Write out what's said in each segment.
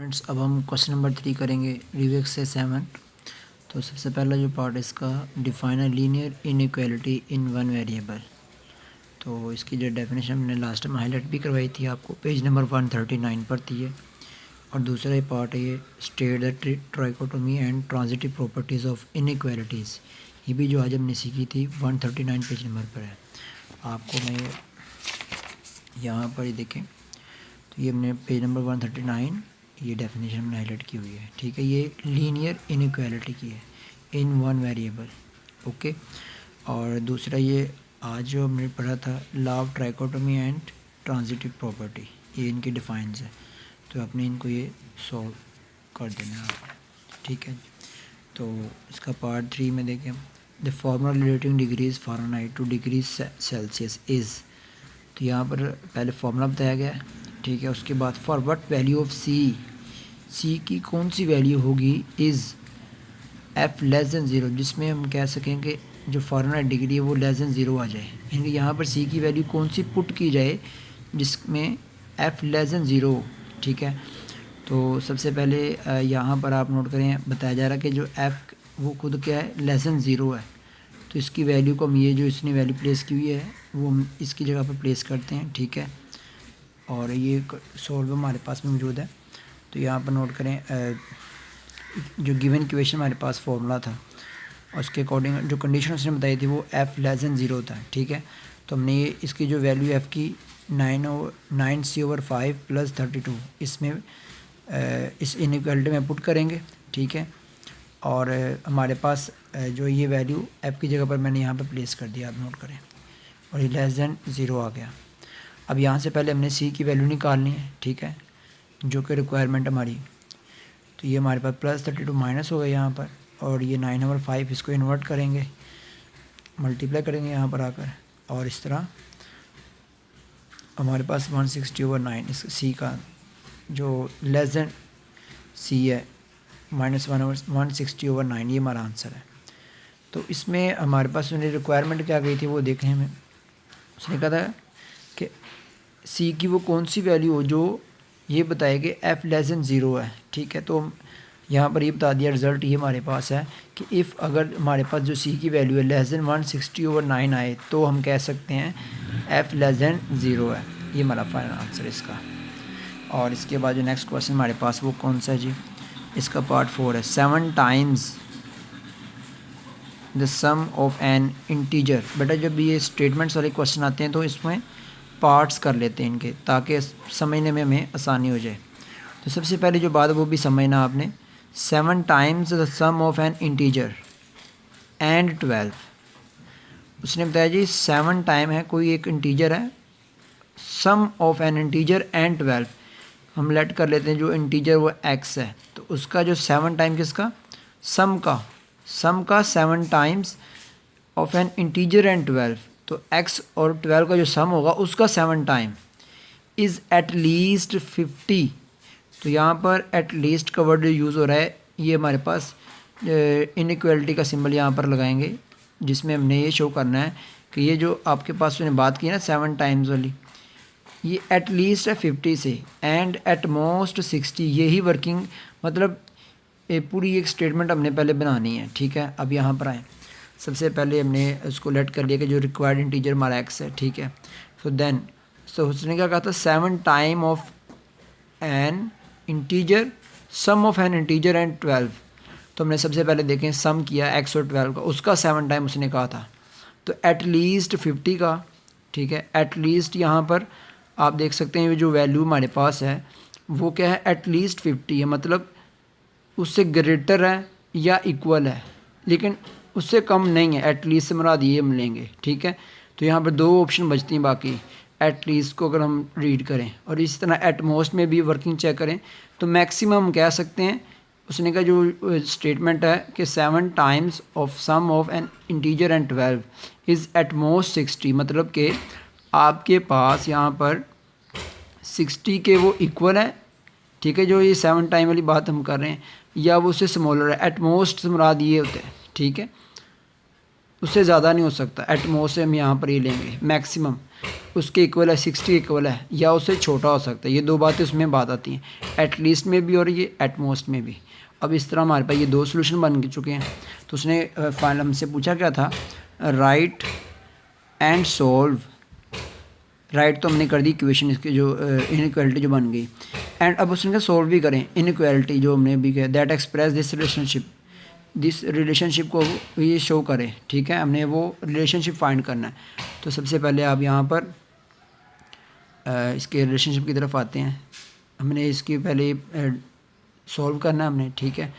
Friends, अब हम question number 3 करेंगे रिव्यू एक्सरसाइज 7। तो सबसे पहला जो पार्ट है इसका, define a linear inequality in one variable. तो इसकी जो डेफिनेशन हमने लास्ट में हाईलाइट भी करवाई थी, आपको पेज नंबर 139 पर थी है। और दूसरा ये पार्ट है, ये state the trichotomy and transitive properties of inequalities. ये भी जो आज हमने सीखी थी 139 पेज नंबर पर है। आपको मैं यहाँ पर ही देखें, तो ये हमने पेज नंबर 139 ये डेफिनेशन हमने हाईलाइट की हुई है। ठीक है, ये लीनियर इनइक्वालिटी की है इन वन वेरिएबल। ओके, और दूसरा ये आज जो हमने पढ़ा था law of trichotomy and transitive property, ये इनकी डिफाइंस है। तो आपने इनको ये सॉल्व कर देना है। ठीक है, तो इसका पार्ट 3 में देखें, the formula relating degrees Fahrenheit two degrees Celsius is. तो यहाँ पर पहले फॉर्मूला बताया गया है। ठीक है, उसके बाद फॉर व्हाट वैल्यू ऑफ सी की कौन सी वैल्यू होगी is F less than zero, जिसमें हम कह सकें कि जो फ़ारेनहाइट डिग्री है वो लेस दैन ज़ीरो आ जाए। यानी यहाँ पर सी की वैल्यू कौन सी पुट की जाए जिसमें एफ लेस दैन ज़ीरो। ठीक है, तो सबसे पहले यहाँ पर आप नोट करें, बताया जा रहा है कि जो एफ वो खुद क्या है, लेस दैन ज़ीरो है। तो इसकी वैल्यू को हम ये जो इसने वैल्यू प्लेस की हुई है वो हम इसकी जगह पर प्लेस करते हैं। ठीक है, और ये सॉल्व हमारे पास में मौजूद है। तो यहाँ पर नोट करें, जो गिवन इक्वेशन हमारे पास फॉर्मूला था उसके अकॉर्डिंग जो कंडीशन उसने बताई थी वो एफ़ लेस दैन ज़ीरो था। ठीक है, तो हमने ये इसकी जो वैल्यू एफ़ की 9/5 + 32 इसमें इस इनइक्वालिटी में पुट करेंगे। ठीक है, और हमारे पास जो ये वैल्यू एफ़ की जगह पर मैंने यहाँ पर प्लेस कर दिया, आप नोट करें, और ये लेस दैन ज़ीरो आ गया। अब यहाँ से पहले हमने सी की वैल्यू निकालनी है। ठीक है, जो कि रिक्वायरमेंट हमारी, तो ये हमारे पास +32 माइनस हो गया यहाँ पर, और ये 9/5 इसको इन्वर्ट करेंगे, मल्टीप्लाई करेंगे यहाँ पर आकर, और इस तरह हमारे पास 160/9 इस सी का जो लेस दैन सी है -1/160/9, ये हमारा आंसर है। तो इसमें हमारे पास उन्हें रिक्वायरमेंट क्या गई थी वो देखें हमें। उसने कहा था कि सी की वो कौन सी वैल्यू हो जो ये बताए कि एफ़ लेस दैन ज़ीरो है। ठीक है, तो यहाँ पर ये बता दिया, रिज़ल्ट ये हमारे पास है कि इफ़ अगर हमारे पास जो सी की वैल्यू है लेस दैन 160/9 आए तो हम कह सकते हैं एफ़ लेस दैन ज़ीरो है। ये हमारा फाइनल आंसर इसका। और इसके बाद जो नेक्स्ट क्वेश्चन हमारे पास वो कौन सा है जी, इसका पार्ट 4 है, 7 times the sum of an integer. बेटा जब ये स्टेटमेंट्स वाले क्वेश्चन आते हैं तो इसमें पार्ट्स कर लेते हैं इनके, ताकि समझने में हमें आसानी हो जाए। तो सबसे पहले जो बात है वो भी समझना आपने, 7 times the sum of an integer and 12। उसने बताया जी 7 टाइम है, कोई एक इंटीजर है, सम ऑफ एन इंटीजर एंड 12। हम लेट कर लेते हैं जो इंटीजर वो x है, तो उसका जो 7 टाइम किसका, सम का 7 times of an integer and 12, तो x और 12 का जो सम होगा उसका 7 टाइम इज़ एट लीस्ट 50। तो यहाँ पर एट लीस्ट का वर्ड यूज़ हो रहा है, ये हमारे पास इनइक्वालिटी का सिंबल यहाँ पर लगाएंगे, जिसमें हमने ये शो करना है कि ये जो आपके पास मैंने बात की ना 7 टाइम्स वाली, ये एट लीस्ट है 50 से, एंड एट मोस्ट 60। यही वर्किंग मतलब पूरी एक स्टेटमेंट हमने पहले बनानी है। ठीक है, अब यहाँ पर आए, सबसे पहले हमने उसको लेट कर लिया कि जो रिक्वायर्ड इंटीजर हमारा x है। ठीक है, सो उसने क्या कहा था, 7 time of an integer, sum of an integer and 12। तो हमने सबसे पहले देखें सम किया x और 12 का, उसका 7 टाइम उसने कहा था, तो एट लीस्ट 50 का। ठीक है, एट लीस्ट यहाँ पर आप देख सकते हैं जो वैल्यू हमारे पास है वो क्या है, एट लीस्ट 50 है, मतलब उससे ग्रेटर है या इक्वल है, लेकिन उससे कम नहीं है। एट लीस्ट से मुराद ये हम लेंगे। ठीक है, तो यहाँ पर 2 ऑप्शन बचती हैं बाकी, एट लीस्ट को अगर हम रीड करें, और इसी तरह एट मोस्ट में भी वर्किंग चेक करें, तो मैक्सिमम हम कह सकते हैं। उसने कहा जो स्टेटमेंट है कि 7 times of sum of an integer and 12 is at most 60, मतलब कि आपके पास यहाँ पर 60 के वो इक्वल है। ठीक है, जो ये 7 टाइम वाली बात हम कर रहे हैं, या वो उससे स्मॉलर है। एट मोस्ट से मुराद ये होता है। ठीक है, उससे ज़्यादा नहीं हो सकता, एट मोस्ट से हम यहाँ पर ये लेंगे मैक्सिमम। उसके इक्वल है, 60 इक्वल है या उससे छोटा हो सकता है। ये दो बातें उसमें बात आती हैं, एटलीस्ट में भी और ये एटमोस्ट में भी। अब इस तरह हमारे पास ये दो सोल्यूशन बन चुके हैं। तो उसने फाइनल हमसे पूछा क्या था, राइट एंड सोल्व। राइट तो हमने कर दी इक्वेशन, इसकी जो इनइक्वालिटी जो बन गई, एंड अब उसने सोल्व भी करें इनइक्वालिटी जो हमने भी किया, दैट एक्सप्रेस दिस रिलेशनशिप को ये शो करे। ठीक है, हमने वो रिलेशनशिप फाइंड करना है। तो सबसे पहले आप यहाँ पर इसके रिलेशनशिप की तरफ आते हैं। हमने इसकी पहले सॉल्व करना है हमने। ठीक है,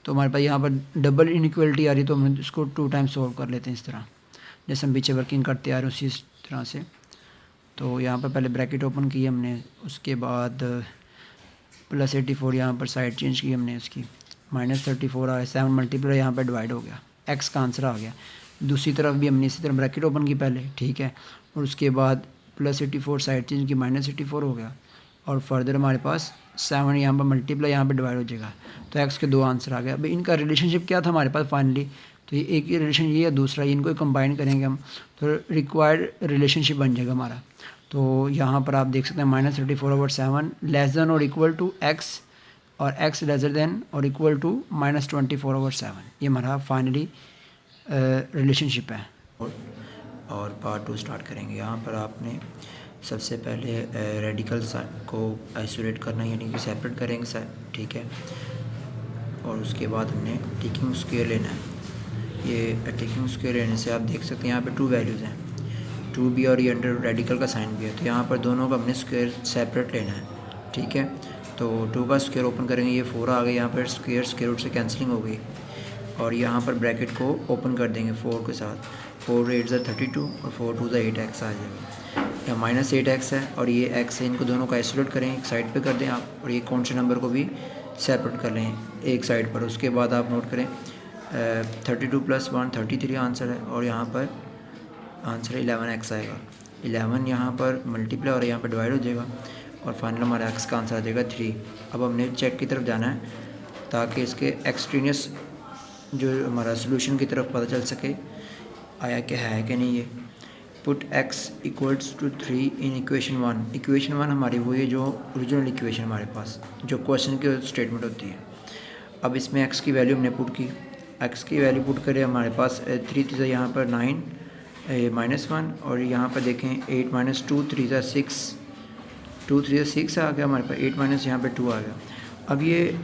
तो हमारे पास यहाँ पर डबल इनइक्वालिटी आ रही है, तो हम इसको 2 टाइम्स सॉल्व कर लेते हैं इस तरह, जैसे हम पीछे वर्किंग करते आ रहे हैं उसी तरह से। तो यहाँ पर पहले ब्रैकेट ओपन की हमने, उसके बाद +84 यहाँ पर साइड चेंज की हमने, इसकी -34 आ 7 मल्टीप्लाई यहाँ पर डिवाइड हो गया, एक्स का आंसर आ गया। दूसरी तरफ भी हमने इसी तरह ब्रैकेट ओपन की पहले। ठीक है, और उसके बाद +84 साइड चेंज की -84 हो गया, और फर्दर हमारे पास 7 यहाँ पर मल्टीप्लाई यहाँ पर डिवाइड हो जाएगा, तो एक्स के 2 आंसर आ गए। अब इनका रिलेशनशिप क्या था हमारे पास फाइनली, तो ये एक ही रिलेशन ये या दूसरा, इनको कंबाइन करेंगे हम तो रिक्वायर्ड रिलेशनशिप बन जाएगा हमारा। तो यहाँ पर आप देख सकते हैं -34/7 लेस देन और इक्वल टू एक्स, और एक्स लेसर देन और इक्वल टू -24/7। ये हमारा फाइनली रिलेशनशिप है। और पार्ट 2 स्टार्ट करेंगे। यहाँ पर आपने सबसे पहले रेडिकल को आइसोलेट करना, यानी कि सेपरेट करेंगे। ठीक है, और उसके बाद हमने टेकिंग स्क्वायर लेना है। ये टेकिंग स्क्वायर लेने से आप देख सकते हैं यहाँ पे 2 वैल्यूज़ हैं, 2 भी और ये अंडर रेडिकल का साइन भी है, तो यहाँ पर दोनों का हमने स्क्वायर सेपरेट लेना है। ठीक है, तो 2 का स्क्वायर ओपन करेंगे, ये 4 आ गए, यहाँ पर स्क्वायर रूट से कैंसिलिंग हो गई, और यहाँ पर ब्रैकेट को ओपन कर देंगे 4 के साथ। 4 8 32 और 4 2 8x आ जाएगा। यहाँ -8x है और ये x है, इनको दोनों का आइसोलेट करें, एक साइड पे कर दें आप, और ये कौन से नंबर को भी सेपरेट कर लें एक साइड पर। उसके बाद आप नोट करें 32 + 1 33 आंसर है, और यहाँ पर आंसर 11x आएगा। 11 यहाँ पर मल्टीप्लाई और यहाँ पर डिवाइड हो जाएगा, और फाइनल हमारा x का आंसर आ जाएगा 3। अब हमने चेक की तरफ जाना है ताकि इसके एक्सट्रीनियस जो हमारा सोल्यूशन की तरफ पता चल सके आया क्या है कि नहीं। ये put x = 3 in equation 1। Equation 1 हमारी वो है जो ओरिजिनल इक्वेशन हमारे पास जो क्वेश्चन की स्टेटमेंट होती है। अब इसमें x की वैल्यू हमने पुट की, x की वैल्यू पुट करें हमारे पास 3 3 यहाँ पर 9 -1, और यहाँ पर देखें 8 - 2 3 6 2 3 6 आ गया हमारे पास, 8 माइनस यहाँ पे 2 आ गया। अब ये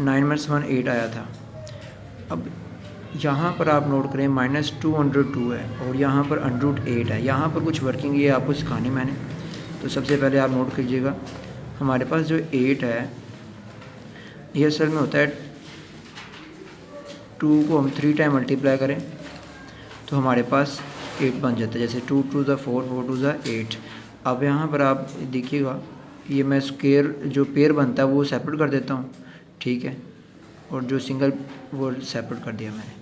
9 - 1 8 आया था। अब यहाँ पर आप नोट करें -2√2 है, और यहाँ पर √8 है। यहाँ पर कुछ वर्किंग ये आपको सिखानी मैंने, तो सबसे पहले आप नोट कीजिएगा हमारे पास जो 8 है ये असल में होता है 2 को हम 3 टाइम मल्टीप्लाई करें तो हमारे पास 8 बन जाता है, जैसे 2 2 = 4 4 2 = 8। अब यहाँ पर आप देखिएगा ये मैं स्क्वायर जो पेयर बनता है वो सेपरेट कर देता हूँ। ठीक है, और जो सिंगल वो सेपरेट कर दिया मैंने।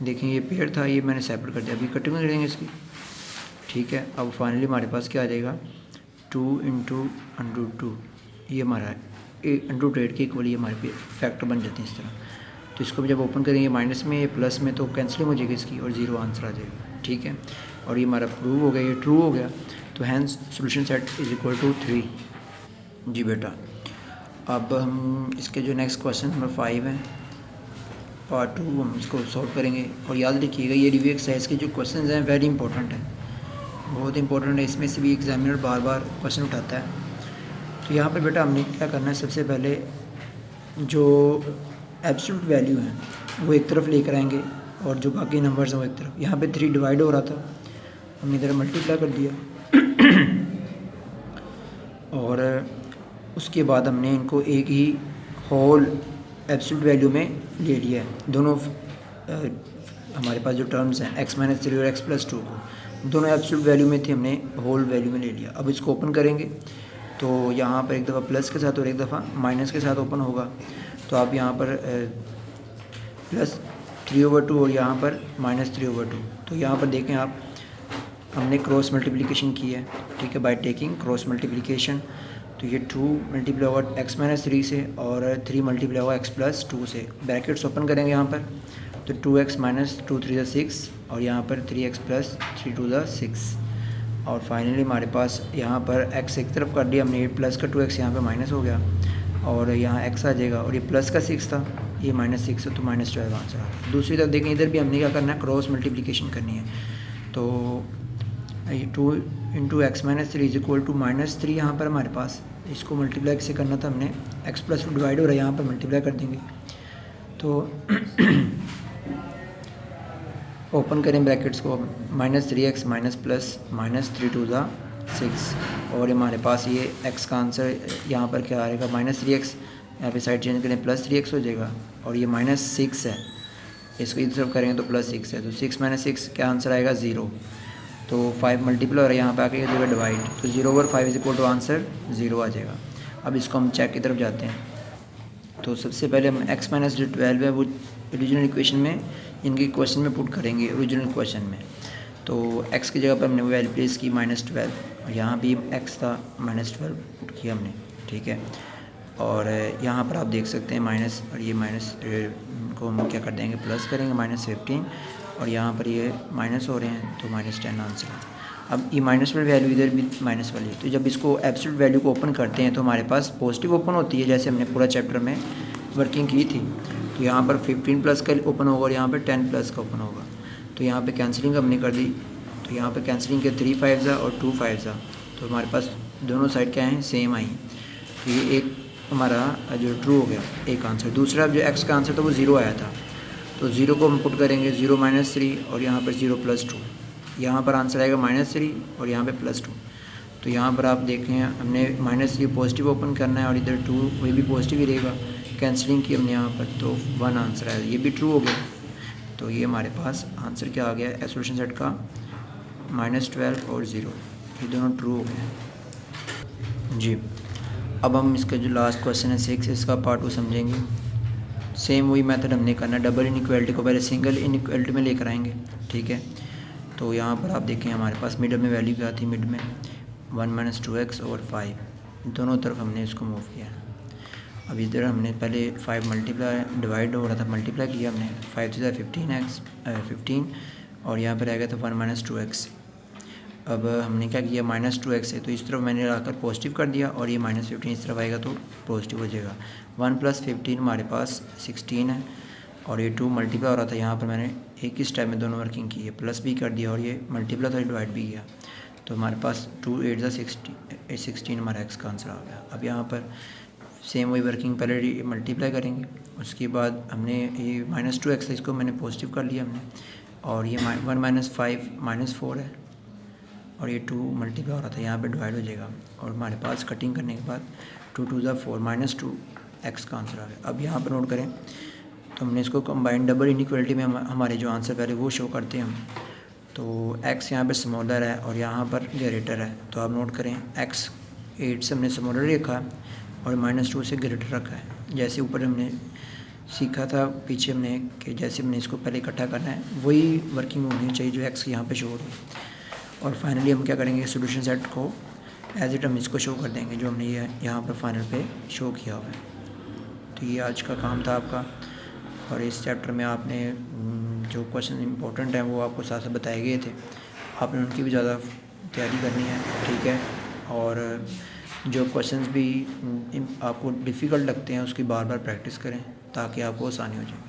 देखिए ये पेयर था, ये मैंने सेपरेट कर दिया। अभी कटिंग कर देंगे इसकी। ठीक है, अब फाइनली हमारे पास क्या आ जाएगा 2 × √2, ये हमारा 8 के इक्वल, ये हमारे फैक्टर बन जाते हैं इस तरह। तो इसको जब ओपन करेंगे माइनस में प्लस में तो कैंसिलिंग हो जाएगी इसकी, और 0 आंसर आ जाएगा। ठीक है, और ये हमारा प्रूव हो गया, ये ट्रू हो गया, तो हैंस सोल्यूशन सेट = 3। जी बेटा, अब हम इसके जो नेक्स्ट क्वेश्चन नंबर 5 है पार्ट 2 हम इसको सॉल्व करेंगे। और याद रखिएगा ये रिव्यू एक्सरसाइज के जो क्वेश्चन हैं वेरी इंपॉर्टेंट है, बहुत इंपॉर्टेंट है। इसमें से भी एग्जामिनर बार बार क्वेश्चन उठाता है। तो यहाँ पर बेटा हमने क्या करना है, सबसे पहले जो एब्सोल्यूट वैल्यू है वो एक तरफ लेकर आएंगे, और जो बाकी नंबर्स हैं वो एक तरफ। यहाँ पे 3 डिवाइड हो रहा था, हमने इधर मल्टीप्लाई कर दिया और उसके बाद हमने इनको एक ही होल एब्सोल्यूट वैल्यू में ले लिया है। दोनों हमारे पास जो टर्म्स हैं x - 3 और x + 2 को दोनों एब्सोल्यूट वैल्यू में थे, हमने होल वैल्यू में ले लिया। अब इसको ओपन करेंगे तो यहाँ पर एक दफ़ा प्लस के साथ और एक दफ़ा माइनस के साथ ओपन होगा। तो आप यहाँ पर +3/2 और यहाँ पर -3/2। तो यहाँ पर देखें आप, हमने क्रॉस मल्टीप्लिकेशन की है। ठीक है, बाय टेकिंग क्रॉस मल्टीप्लिकेशन। तो ये 2 मल्टीप्लाई होगा x - 3 से, और 3 मल्टीप्लाई होगा x + 2 से। ब्रैकेट्स ओपन करेंगे यहाँ पर, तो 2x - 2 3 = 6, और यहाँ पर 3x + 3 2 = 6, और फाइनली हमारे पास यहाँ पर x एक तरफ कर दिया हमने, ये प्लस का 2x यहाँ पे माइनस हो गया और यहाँ x आ जाएगा और ये प्लस का 6 था, ये -6 है तो -12 आंसर आ गया। दूसरी तरफ देखें, इधर भी हमने क्या करना है, क्रॉस मल्टीप्लिकेशन करनी है। तो 2 × x - 3 = -3 यहाँ पर हमारे पास, इसको मल्टीप्लाई से करना था हमने, x + 2 डिवाइड हो रहा है, यहाँ पर मल्टीप्लाई कर देंगे। तो ओपन करें ब्रैकेट्स को, -3x -+-3 × 2 = 6 और हमारे पास ये x का आंसर यहाँ पर क्या आएगा, -3x, यहाँ पे साइड चेंज करें +3x हो जाएगा और ये -6 है, इसको इस तरफ करेंगे तो +6 है, तो 6 - 6 क्या आंसर आएगा, 0। तो 5 मल्टीप्लाई और यहाँ पे आके जो है डिवाइड, तो 0/5 = आंसर 0 आ जाएगा। अब इसको हम चेक की तरफ जाते हैं। तो सबसे पहले हम x - जो 12 है वो ओरिजिनल इक्वेशन में, इनके क्वेश्चन में पुट करेंगे, ओरिजिनल क्वेश्चन में। तो x की जगह पर हमने वैल्यू प्लेस की -12 और यहाँ भी x था -12 पुट किया हमने, ठीक है। और यहाँ पर आप देख सकते हैं माइनस, और ये माइनस को हम क्या कर देंगे, प्लस करेंगे, -15 और यहाँ पर ये माइनस हो रहे हैं तो -10 आंसर। अब ये माइनस वाली वैल्यू इधर भी माइनस वाली है, तो जब इसको एब्सोल्यूट वैल्यू को ओपन करते हैं तो हमारे पास पॉजिटिव ओपन होती है, जैसे हमने पूरा चैप्टर में वर्किंग की थी। तो यहाँ पर 15+ का ओपन होगा और यहाँ पर 10+ का ओपन होगा। तो यहाँ पे कैंसिलिंग हमने कर दी, तो यहाँ पे कैंसिलिंग के 3 5s और 2 5s, तो हमारे पास दोनों साइड क्या हैं, सेम आई। तो ये एक हमारा जो ट्रू हो गया, एक आंसर। दूसरा जो x का आंसर था वो 0 आया था, तो 0 को हम पुट करेंगे, 0 - 3 और यहाँ पर 0 + 2, यहाँ पर आंसर आएगा -3 और यहाँ पे +2। तो यहाँ पर आप देखें हमने -3 पॉजिटिव ओपन करना है और इधर 2 वही भी पॉजिटिव ही रहेगा, कैंसिलिंग की हमने यहाँ पर, तो 1 आंसर आया, ये भी ट्रू हो गया। तो ये हमारे पास आंसर क्या आ गया, सॉल्यूशन सेट का -12 और 0, ये दोनों ट्रू हो गए जी। अब हम इसका जो लास्ट क्वेश्चन है 6, इसका पार्ट 2 समझेंगे। सेम वही मेथड हमने करना, डबल इनइक्वालिटी को पहले सिंगल इनइक्वालिटी में लेकर आएंगे, ठीक है। तो यहाँ पर आप देखें हमारे पास मिडल में वैल्यू क्या थी, मिड में 1 - 2x और 5, दोनों तरफ हमने इसको मूव किया। अब इधर हमने पहले 5 मल्टीप्लाई डिवाइड हो रहा था, मल्टीप्लाई किया हमने, 5 × 15 और यहाँ पर आ गया था 1 - 2x। अब हमने क्या किया, -2x है तो इस तरफ मैंने लाकर पॉजिटिव कर दिया और ये -15 इस तरफ आएगा तो पॉजिटिव हो जाएगा। 1 + 15 हमारे पास 16 है और ये 2 मल्टीप्लाई हो रहा था, यहाँ पर मैंने एक ही स्टेप में दोनों वर्किंग की है, प्लस भी कर दिया और ये मल्टीप्लाई था, डिवाइड भी किया। तो हमारे पास 2 8 = 16 हमारा x का आंसर आ गया। अब यहाँ पर सेम वही वर्किंग, पहले मल्टीप्लाई करेंगे, उसके बाद हमने ये -2x है, इसको मैंने पॉजिटिव कर लिया हमने, और ये 1 - 5 -4 है और ये 2 मल्टीप्लाई हो रहा था, यहाँ पे डिवाइड हो जाएगा और हमारे पास कटिंग करने के बाद 2 × 2 = 4 -2 x का आंसर आ गया। अब यहाँ पर नोट करें, तो हमने इसको कंबाइंड डबल इनइक्वालिटी में हमारे जो आंसर पहले वो शो करते हैं हम। तो x यहाँ पे स्मॉलर है और यहाँ पर ग्रेटर है, तो आप नोट करें x 8 से हमने स्मॉलर रखा है और -2 से ग्रेटर रखा है। जैसे ऊपर हमने सीखा था पीछे हमने कि जैसे हमने इसको पहले इकट्ठा करना है, वही वर्किंग होनी चाहिए जो x यहाँ पे शो हो रही है। और फाइनली हम क्या करेंगे, सॉल्यूशन सेट को एज इट हम इसको शो कर देंगे जो हमने ये यहाँ पर फाइनल पे शो किया हुआ है। तो ये आज का काम था आपका, और इस चैप्टर में आपने जो क्वेश्चन इंपॉर्टेंट हैं वो आपको साथ साथ बताए गए थे, आपने उनकी भी ज़्यादा तैयारी करनी है, ठीक है। और जो क्वेश्चंस भी आपको डिफ़िकल्ट लगते हैं उसकी बार बार प्रैक्टिस करें ताकि आपको आसानी हो जाए।